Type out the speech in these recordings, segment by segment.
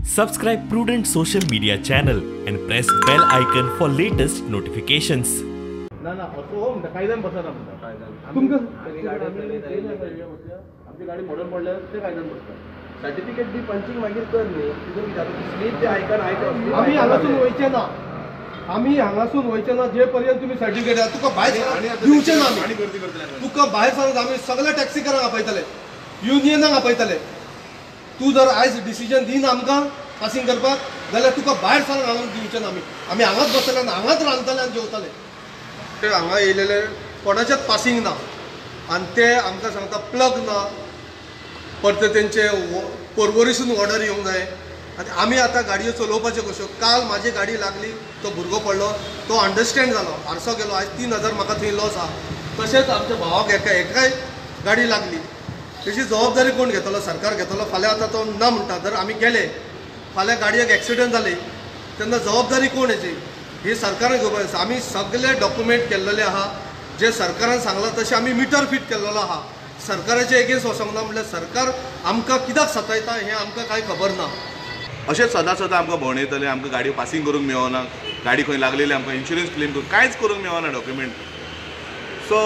Subscribe Prudent social media channel and press bell icon for latest notifications. ना ना असो हो म्हणटा कायद्यान बसना म्हणटा कायद्यान तुमकां आमची गाडी मॉडल पडल्यार ते कायद्यान बसता सर्टिफिकेट बी पंचिंग मागीर कर न्ही तुजो कितें स्लीप ते आयकन आमी हांगासून वयचे ना आमी हांगासून वयचे ना जे पर्यंत तुमी सर्टिफिकेट तुका भायर दिवचे ना आमी तुका भायर सरून आमी सगळ्या टॅक्सीकारांक आपयतले युनियनाक आपयतले तू जर आयज डिसिजन दिन आमकां पासिंग करपाक जाल्यार तुका भायर सरून हांगा दिवचे ना आमी हांगाच बसतले आनी हांगाच रांदतले आनी जेवतले ते हांगा येयलेले कोणाचेच पासिंग ना आनी ते आमकां सांगता प्लग ना परते तेंचे परवरीसून ऑर्डर येवंक जाय आनी आमी आतां गाडयो चलोवपाच्यो कश्यो काल म्हाजी गाडी लागली तो भुरगो पडलो तो अंडरस्टँड जालो आरसो गेलो आयज 3000 म्हाका थंय लॉस आहा तशेंच आमच्या भावाक एकाय गाडी लागली तेची जबाबदारी कोण घेतलो सरकार घेतलो फाल्यां आतां तो ना म्हणटा जर आमी गेले फाल्यां गाडयेक एक्सिडंट जाले तेन्ना जबाबदारी कोण हेची ही सरकारान घेवपाक जाय आमी सगळे डॉक्युमेंट केल्लेले आहा जे सरकारान सांगलां तशें आमी मिटर फिट केल्लो आहा सरकाराचे एगेन्स्ट वचोंक ना म्हणल्यार सरकार आमकां कित्याक सतायता हें आमकां कांय खबर ना अशें सदां आमकां भोंवणयतले आमकां गाडी पासिंग करूंक मेळना गाडी खंय लागलेली आमकां इन्शुरन्स क्लेम करूंक कांयच करूंक मेळना डॉक्युमेंट सो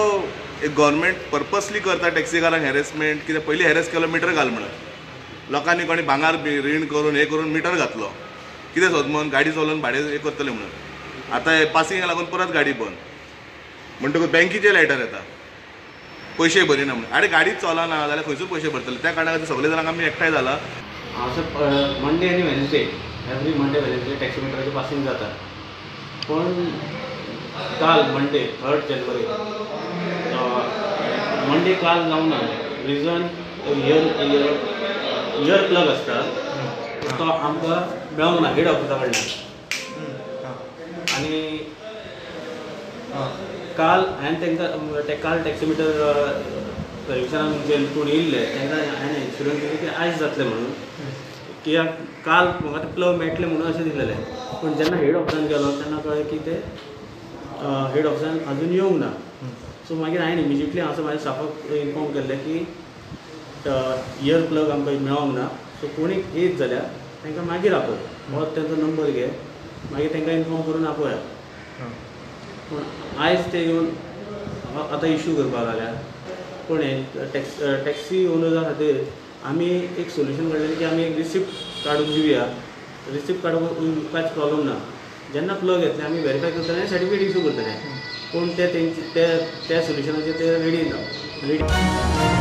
एक गव्हर्मेंट पर्पसली करता टॅक्सीकारांक हॅरेसमेंट कितें पयलीं हॅरेस केलो मिटर घाल म्हणून लोकांनी कोणी भांगार रीण करून हे करून मिटर घातलो कितें सोदमोन गाडी चलोवन भाडें हे करतले म्हणून आतां हे पासिंगाक लागून परत गाडी बंद म्हणटकूच बँकेचे लॅटर येता पयशे भरिना म्हणून आरे गाडीच चलना जाल्यार खंयसून पयशे भरतले त्या कारणान खातीर सगळे जाणांक आमी एकठांय जाला मंडे आणि वेनसडे एवरी मंडे वेनसडे टॅक्सीमीटराचें पासिंग जाता पण काल मंडे 3 जानेवारी मंडे काल जावना रिजन इयर प्लग आसता तो आमकां मेळोंक ना हेड ऑफिसा कडल्यान आनी काल हांवें तांकां काल टॅक्सीमीटर सर्विसांत जे कोण येयल्ले तांकां हांवें इन्शुरन्स दिली की आयज जातलें म्हणून कित्याक काल म्हाका ते प्लग मेळटले म्हणून अशें दिलेलें पूण जेन्ना हेड ऑफिसान गेलो तेन्ना कळ्ळें की ते हेड ऑफिसान अजून येवंक ना सो मागीर हांवें इमिजिएटली हांव म्हाज्या स्टाफाक इन्फॉर्म केल्लें की इयर प्लग आमकां मेळोंक ना सो कोणी येत जाल्यार तांकां मागीर आपय हो तेंचो नंबर घे मागीर तांकां इन्फॉर्म करून आपया पूण आयज ते येवन आतां इशू करपाक लागल्या पूण हे टॅक्सी ओनर्सा खातीर आमी एक सोल्युशन काडलें की आमी एक रिसिप्ट काडून दिवया रिसिप्ट काडूंक कांयच प्रॉब्लम ना जेन्ना प्लग येतले आमी वेरीफाय करतले आनी सर्टिफिकेट इशू करतले पूण ते तेंचे त्या सोल्युशनाचेर ते रेडी ना